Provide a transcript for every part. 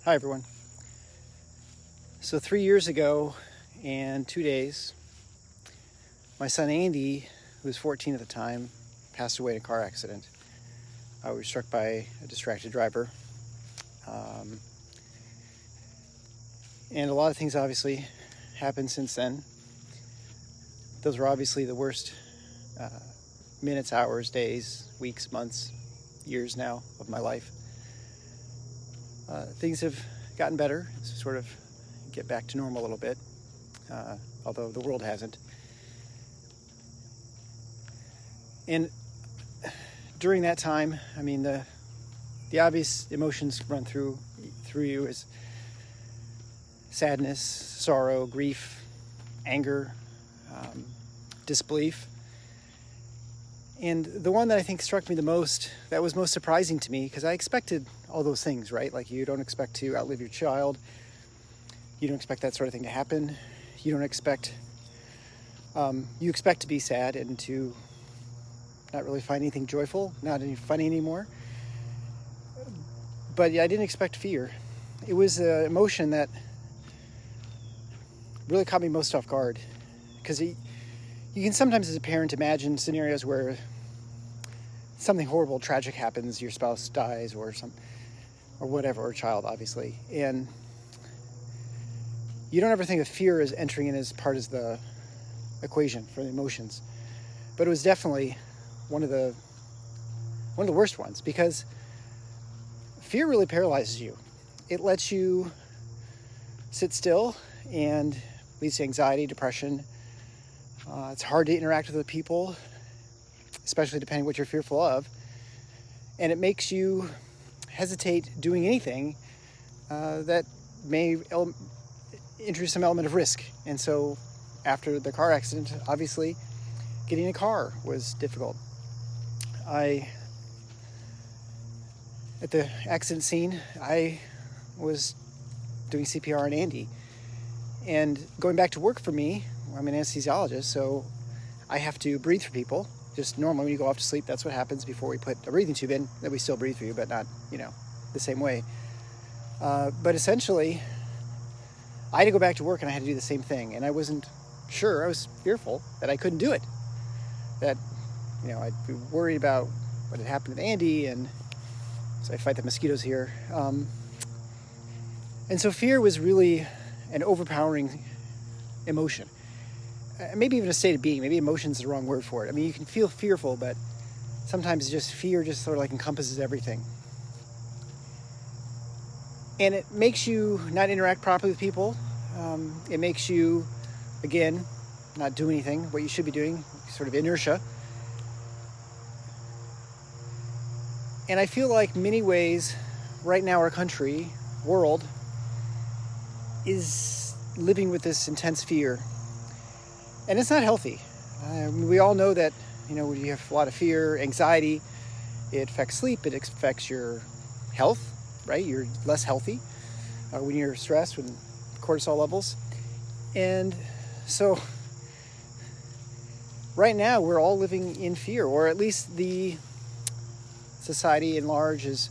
Hi, everyone. So 3 years ago and 2 days, my son Andy, who was 14 at the time, passed away in a car accident. We were struck by a distracted driver. And a lot of things obviously happened since then. Those were obviously the worst minutes, hours, days, weeks, months, years now of my life. Things have gotten better, sort of get back to normal a little bit, although the world hasn't. And during that time, I mean, the obvious emotions run through you is sadness, sorrow, grief, anger, disbelief. And the one that I think struck me the most, that was most surprising to me, because I expected all those things, right? Like, you don't expect to outlive your child. You don't expect that sort of thing to happen. You don't expect, you expect to be sad and to not really find anything joyful, not any funny anymore. But yeah, I didn't expect fear. It was an emotion that really caught me most off guard, because you can sometimes, as a parent, imagine scenarios where something horrible, tragic happens, your spouse dies or whatever, or a child, obviously, and you don't ever think of fear as entering in as part of the equation for the emotions. But it was definitely one of the worst ones, because fear really paralyzes you. It lets you sit still and leads to anxiety, depression. It's hard to interact with other people, especially depending what you're fearful of. And it makes you hesitate doing anything that may introduce some element of risk. And so after the car accident, obviously, getting a car was difficult. At the accident scene, I was doing CPR on Andy. And going back to work for me, I'm an anesthesiologist, so I have to breathe for people. Just normally when you go off to sleep, that's what happens before we put a breathing tube in, that we still breathe for you, but not, the same way. But essentially, I had to go back to work and I had to do the same thing. And I wasn't sure, I was fearful that I couldn't do it. That, I'd be worried about what had happened with Andy, and so I fight the mosquitoes here. And so fear was really an overpowering emotion. Maybe even a state of being. Maybe emotion is the wrong word for it. I mean, you can feel fearful, but sometimes just fear just sort of like encompasses everything. And it makes you not interact properly with people. It makes you, again, not do anything, what you should be doing, sort of inertia. And I feel like many ways, right now our country, world, is living with this intense fear. And it's not healthy. We all know that, when you have a lot of fear, anxiety, it affects sleep, it affects your health, right? You're less healthy when you're stressed, with cortisol levels. And so right now we're all living in fear, or at least the society in large is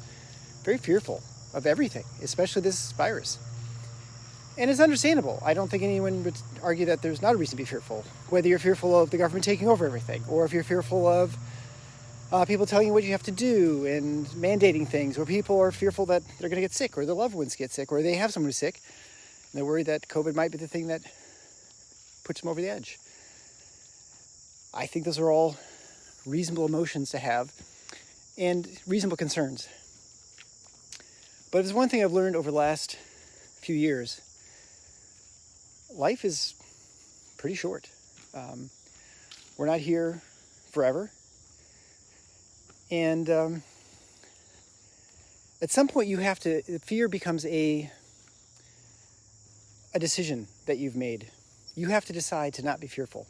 very fearful of everything, especially this virus. And it's understandable. I don't think anyone would argue that there's not a reason to be fearful. Whether you're fearful of the government taking over everything, or if you're fearful of people telling you what you have to do and mandating things, or people are fearful that they're going to get sick, or their loved ones get sick, or they have someone who's sick, and they're worried that COVID might be the thing that puts them over the edge. I think those are all reasonable emotions to have, and reasonable concerns. But there's one thing I've learned over the last few years. Life is pretty short. We're not here forever. And at some point fear becomes a decision that you've made. You have to decide to not be fearful.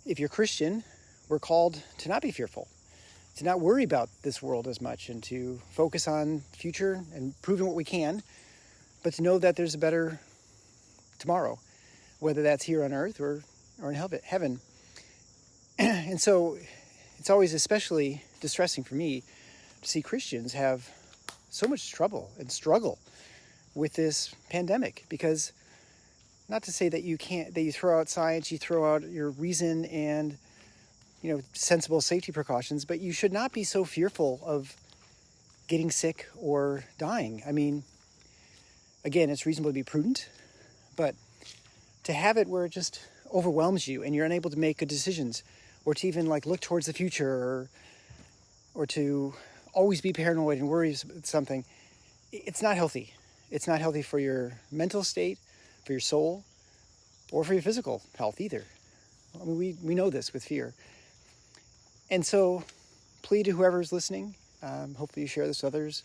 If you're Christian, we're called to not be fearful, to not worry about this world as much, and to focus on the future and proving what we can, but to know that there's a better tomorrow, whether that's here on earth or in heaven. And so it's always especially distressing for me to see Christians have so much trouble and struggle with this pandemic, because not to say that you throw out science, you throw out your reason and, sensible safety precautions, but you should not be so fearful of getting sick or dying. I mean, again, it's reasonable to be prudent, but to have it where it just overwhelms you and you're unable to make good decisions, or to even look towards the future, or to always be paranoid and worry about something, it's not healthy. It's not healthy for your mental state, for your soul, or for your physical health either. I mean, we know this with fear. And so, plea to whoever's listening, hopefully you share this with others,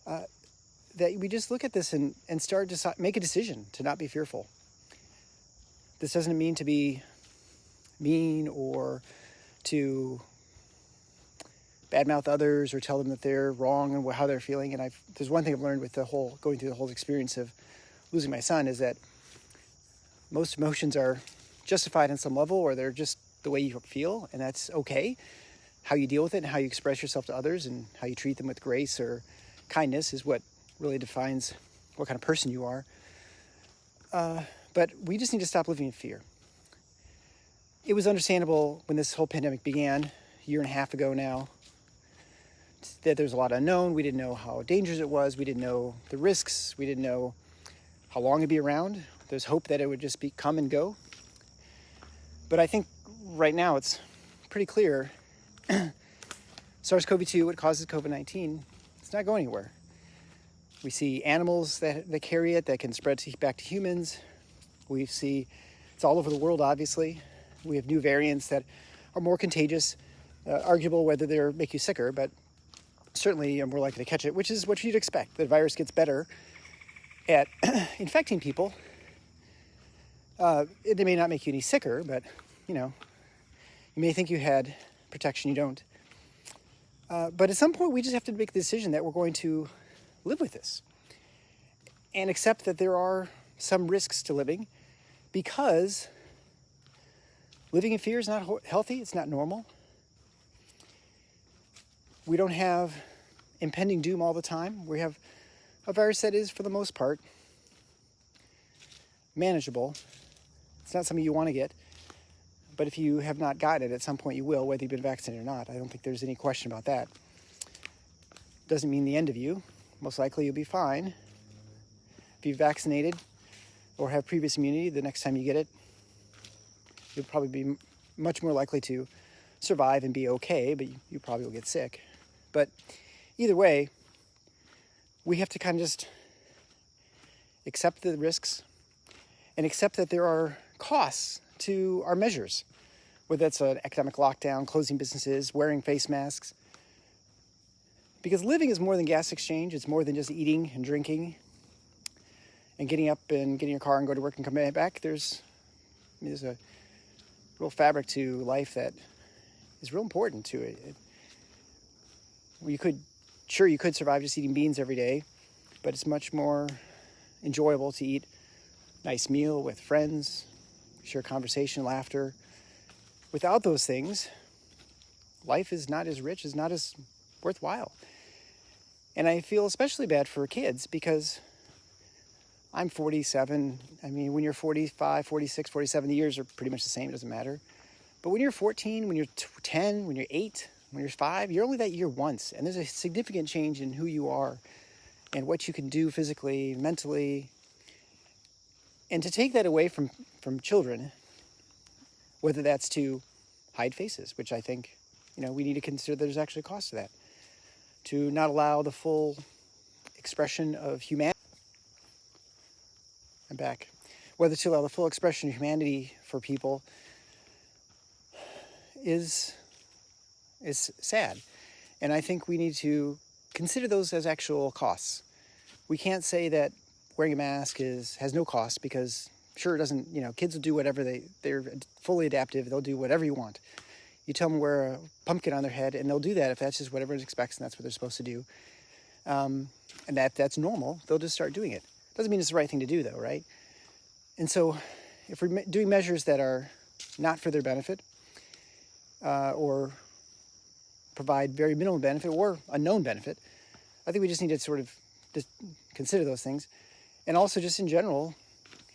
that we just look at this and start to make a decision to not be fearful. This doesn't mean to be mean or to badmouth others or tell them that they're wrong and how they're feeling. And there's one thing I've learned with going through the whole experience of losing my son, is that most emotions are justified on some level, or they're just the way you feel, and that's okay. How you deal with it and how you express yourself to others and how you treat them with grace or kindness is what really defines what kind of person you are. But we just need to stop living in fear. It was understandable when this whole pandemic began, a year and a half ago now, that there's a lot unknown. We didn't know how dangerous it was. We didn't know the risks. We didn't know how long it'd be around. There's hope that it would just come and go. But I think right now it's pretty clear SARS-CoV-2, what causes COVID-19, it's not going anywhere. We see animals that carry it that can spread back to humans. We see it's all over the world, obviously. We have new variants that are more contagious, arguable whether they make you sicker, but certainly you're more likely to catch it, which is what you'd expect. The virus gets better at infecting people. It may not make you any sicker, but, you may think you had protection, you don't. But at some point, we just have to make the decision that we're going to live with this and accept that there are some risks to living, because living in fear is not healthy. It's not normal. We don't have impending doom all the time. We have a virus that is, for the most part, manageable. It's not something you want to get, but if you have not gotten it, at some point you will, whether you've been vaccinated or not. I don't think there's any question about that. Doesn't mean the end of you. Most likely you'll be fine. If you're vaccinated or have previous immunity, the next time you get it, you'll probably be much more likely to survive and be okay, but you probably will get sick. But either way, we have to kind of just accept the risks and accept that there are costs to our measures, whether that's an economic lockdown, closing businesses, wearing face masks. Because living is more than gas exchange. It's more than just eating and drinking and getting up and getting your car and go to work and come back. There's a real fabric to life that is real important to it. You could survive just eating beans every day, but it's much more enjoyable to eat a nice meal with friends, share conversation, laughter. Without those things, life is not as rich, is not as worthwhile. And I feel especially bad for kids, because I'm 47. I mean, when you're 45, 46, 47, the years are pretty much the same. It doesn't matter. But when you're 14, when you're 10, when you're 8, when you're 5, you're only that year once. And there's a significant change in who you are and what you can do physically, mentally. And to take that away from children, whether that's to hide faces, which I think, we need to consider there's actually a cost to that. To not allow the full expression of humanity. I'm back. Whether to allow the full expression of humanity for people is sad. And I think we need to consider those as actual costs. We can't say that wearing a mask has no cost, because sure, it doesn't, kids will do whatever they're fully adaptive. They'll do whatever you want. You tell them to wear a pumpkin on their head, and they'll do that if that's just what everyone expects and that's what they're supposed to do. And that's normal. They'll just start doing it. Doesn't mean it's the right thing to do, though, right? And so if we're doing measures that are not for their benefit, or provide very minimal benefit or unknown benefit, I think we just need to sort of consider those things. And also just in general,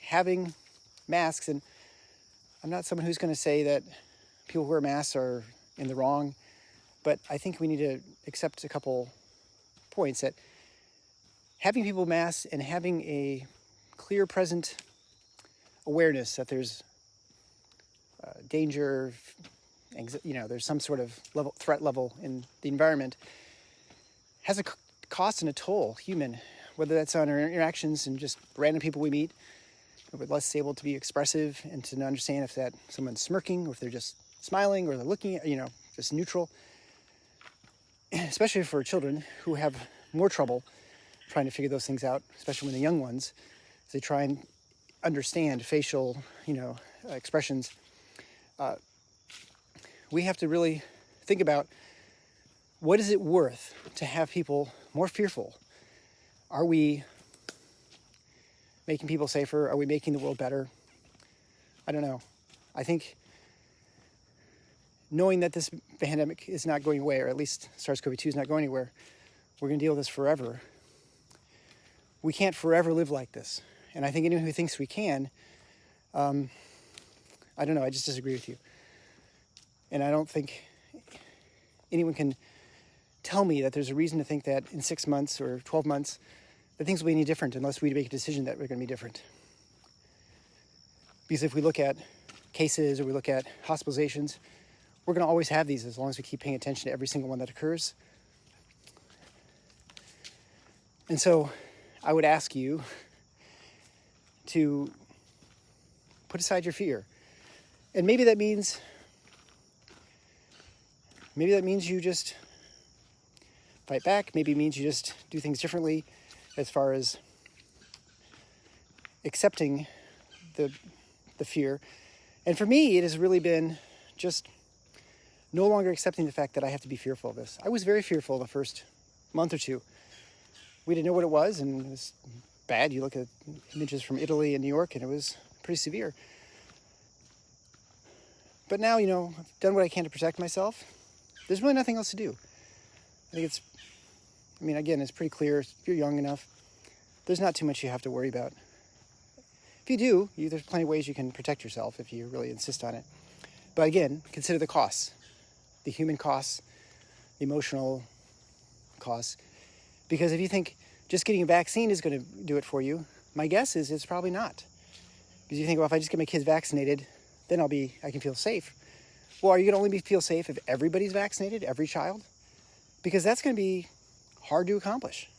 having masks, and I'm not someone who's going to say that people who wear masks are in the wrong, but I think we need to accept a couple points that having people masked and having a clear, present awareness that there's danger, there's some sort of threat level in the environment has a cost and a toll, human, whether that's on our interactions and just random people we meet. We're less able to be expressive and to understand if that someone's smirking or if they're just smiling or they're looking at, just neutral. Especially for children who have more trouble trying to figure those things out, especially when the young ones, as they try and understand facial, expressions. We have to really think about what is it worth to have people more fearful? Are we making people safer? Are we making the world better? I don't know. I think knowing that this pandemic is not going away, or at least SARS-CoV-2 is not going anywhere, we're going to deal with this forever. We can't forever live like this. And I think anyone who thinks we can, I don't know, I just disagree with you. And I don't think anyone can tell me that there's a reason to think that in 6 months or 12 months that things will be any different unless we make a decision that we're going to be different. Because if we look at cases or we look at hospitalizations, we're going to always have these as long as we keep paying attention to every single one that occurs. And so I would ask you to put aside your fear. And maybe that means you just fight back. Maybe it means you just do things differently as far as accepting the fear. And for me, it has really been just no longer accepting the fact that I have to be fearful of this. I was very fearful the first month or two. We didn't know what it was, and it was bad. You look at images from Italy and New York, and it was pretty severe. But now, I've done what I can to protect myself. There's really nothing else to do. I think it's pretty clear. If you're young enough, there's not too much you have to worry about. If you do, there's plenty of ways you can protect yourself if you really insist on it. But again, consider the costs, the human costs, the emotional costs. Because if you think just getting a vaccine is going to do it for you, my guess is it's probably not. Because you think, well, if I just get my kids vaccinated, then I can feel safe. Well, are you going to only feel safe if everybody's vaccinated, every child? Because that's going to be hard to accomplish.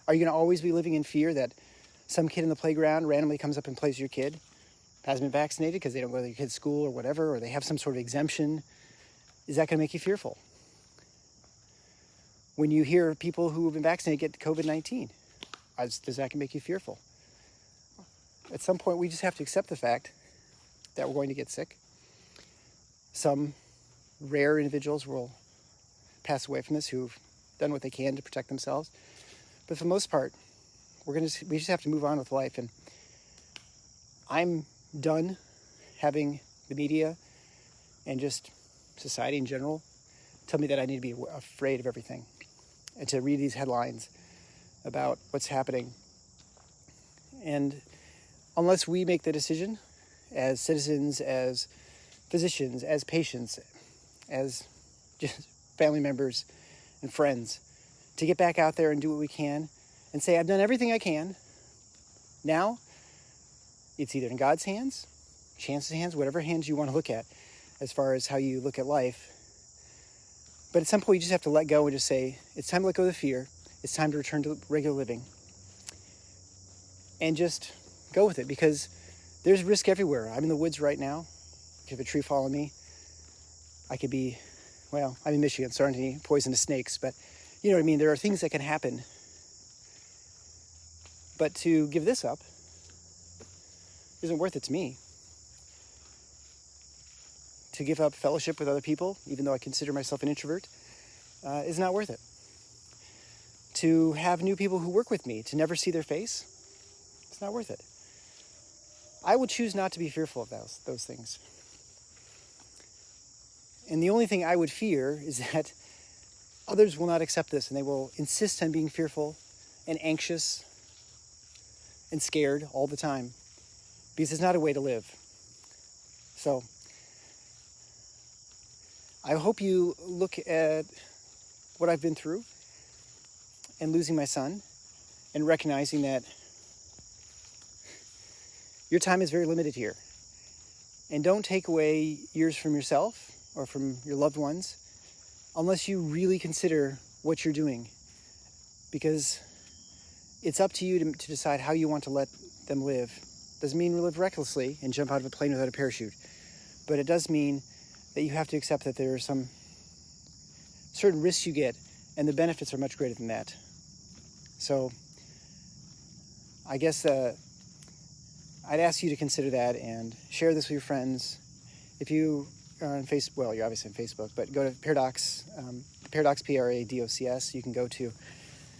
Are you going to always be living in fear that some kid in the playground randomly comes up and plays with your kid, hasn't been vaccinated because they don't go to their kid's school or whatever, or they have some sort of exemption? Is that going to make you fearful? When you hear people who have been vaccinated get COVID-19, does that make you fearful? At some point, we just have to accept the fact that we're going to get sick. Some rare individuals will pass away from this who've done what they can to protect themselves. But for the most part, we just have to move on with life. And I'm done having the media and just society in general tell me that I need to be afraid of everything and to read these headlines about what's happening. And unless we make the decision as citizens, as physicians, as patients, as just family members and friends, to get back out there and do what we can and say, I've done everything I can. Now, it's either in God's hands, chance's hands, whatever hands you want to look at as far as how you look at life. But at some point, you just have to let go and just say, it's time to let go of the fear. It's time to return to regular living. And just go with it, because there's risk everywhere. I'm in the woods right now. If a tree fall on me, I could be, I'm in Michigan, so there aren't any poisonous snakes, but you know what I mean? There are things that can happen. But to give this up isn't worth it to me. To give up fellowship with other people, even though I consider myself an introvert, is not worth it. To have new people who work with me, to never see their face, it's not worth it. I will choose not to be fearful of those things. And the only thing I would fear is that others will not accept this and they will insist on being fearful and anxious and scared all the time, because it's not a way to live. So I hope you look at what I've been through and losing my son and recognizing that your time is very limited here. And don't take away years from yourself or from your loved ones unless you really consider what you're doing. Because it's up to you to decide how you want to let them live. Doesn't mean live recklessly and jump out of a plane without a parachute. But it does mean that you have to accept that there are some certain risks you get, and the benefits are much greater than that. So I guess I'd ask you to consider that and share this with your friends. If you are on Facebook, well, you're obviously on Facebook, but go to Paradox, Paradox, Paradocs. You can go to,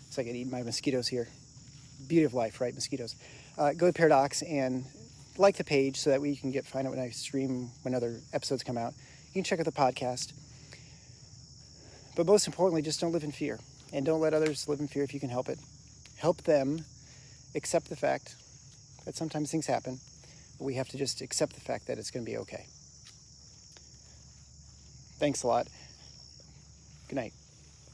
it's like I eat my mosquitoes here. Beauty of life, right? Mosquitoes. Go to Paradox and like the page so that we can find out when I stream, when other episodes come out. You can check out the podcast. But most importantly, just don't live in fear. And don't let others live in fear if you can help it. Help them accept the fact that sometimes things happen, but we have to just accept the fact that it's going to be okay. Thanks a lot. Good night.